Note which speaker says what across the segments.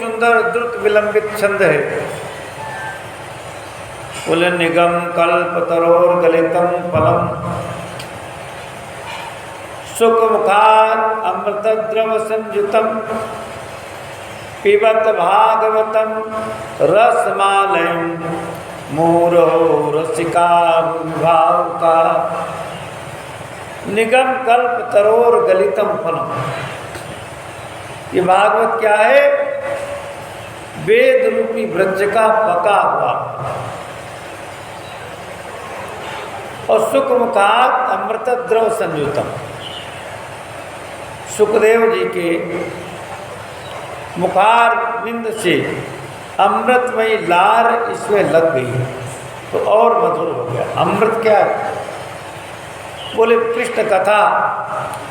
Speaker 1: सुंदर द्रुत विलंबित छंद है। कुल निगम कल्प तरोर गलितम फलम सुखमुखात् अमृत द्रव संयुतम पिबत भागवतम रसमालयम मूरो रसिका विभावका। निगम कल्प तरोर गलितम फलम, ये भागवत क्या है? वेद रूपी वृक्ष का पका हुआ और सुखमुखात् अमृत द्रव संयुतम। सुखदेव जी के मुखार बिंद से अमृतमयी लार इसमें लग गई तो और मधुर हो गया। अमृत क्या है? बोले कृष्ण कथा,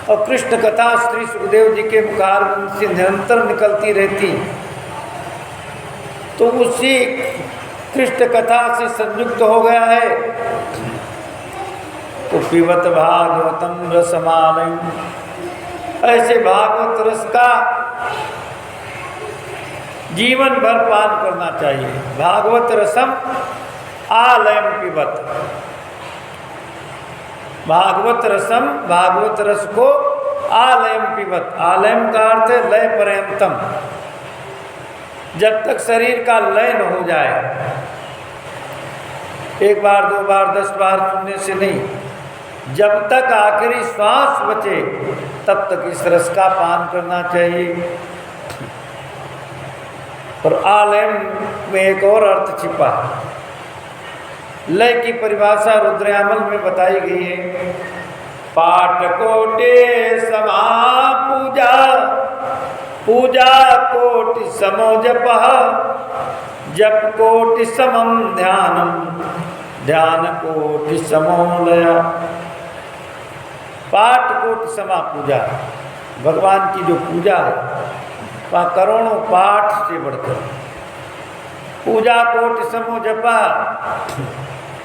Speaker 1: और कृष्ण कथा श्री सुखदेव जी के मुखार बिंद से निरंतर निकलती रहती तो उसी कृष्ण कथा से संयुक्त हो गया है। तो पिबत भागवतम रसमालयम, ऐसे भागवत रस का जीवन भर पान करना चाहिए। भागवत रसम आलयम पिबत, भागवत रसम, भागवत रस को आलयम पिबत। आलयम का अर्थ है लय पर्यंतम, जब तक शरीर का लय न हो जाए। एक बार, दो बार, 10 बार सुनने से नहीं, जब तक आखिरी श्वास बचे तब तक इस रस का पान करना चाहिए। और आलयम में एक और अर्थ छिपा है। लय की परिभाषा रुद्रयामल में बताई गई है। पाठ कोटि समा पूजा, पूजा कोटि समो जपः, जप कोटि समम ध्यानम, ध्यान कोटि समो लय। पाठ कोटि समा पूजा, भगवान की जो पूजा है वहाँ करोड़ों पाठ से बढ़कर, पूजा कोटि समो जपा,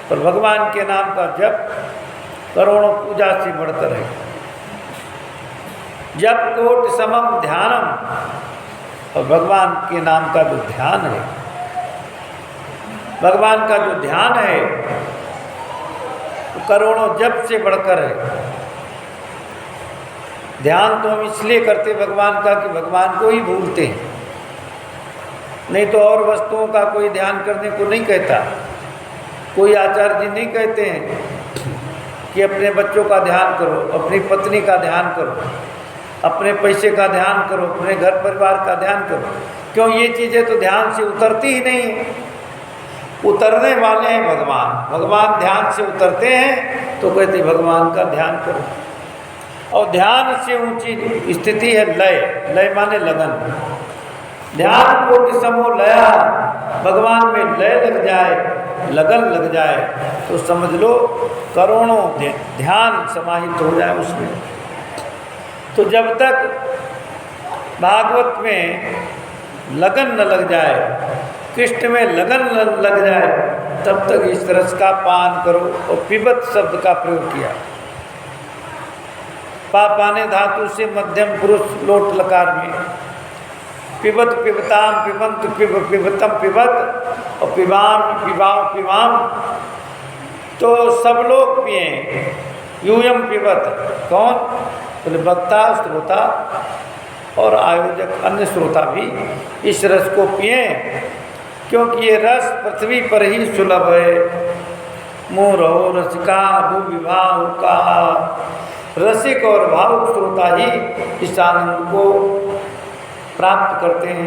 Speaker 1: पर भगवान के नाम का जप करोड़ों पूजा से बढ़कर है। जप कोटि समम ध्यानम, और भगवान के नाम का जो ध्यान है, भगवान का जो ध्यान है वो करोड़ों जप से बढ़कर है। ध्यान तो हम इसलिए करते भगवान का कि भगवान को ही भूलते हैं, नहीं तो और वस्तुओं का कोई ध्यान करने को नहीं कहता। कोई आचार्य जी नहीं कहते हैं कि अपने बच्चों का ध्यान करो, अपनी पत्नी का ध्यान करो, अपने पैसे का ध्यान करो, अपने घर परिवार का ध्यान करो। क्यों? ये चीज़ें तो ध्यान से उतरती ही नहीं है। उतरने वाले हैं भगवान, भगवान ध्यान से उतरते हैं तो कहते भगवान का ध्यान करो। और ध्यान से ऊंची स्थिति है लय, लय माने लगन। ध्यान कोटि समो लया, भगवान में लय लग जाए, लगन लग जाए तो समझ लो करोड़ों ध्यान समाहित हो जाए उसमें। तो जब तक भागवत में लगन न लग जाए, कृष्ण में लगन न लग जाए, तब तक इस रस का पान करो। और पिबत शब्द का प्रयोग किया, पापाने धातु से मध्यम पुरुष लोट लकार में। पिबत पिबताम पिबंत पिब पिबतम पिबत, और पिबाम पिबाव पिबाम, तो सब लोग पिए। यूयम पिबत, कौन? बोले वक्ता, श्रोता और आयोजक, अन्य श्रोता भी इस रस को पिए, क्योंकि ये रस पृथ्वी पर ही सुलभ है। मूरो रसिका भूविभाव का, रसिक और भावुक श्रोता ही इस आनंद को प्राप्त करते हैं।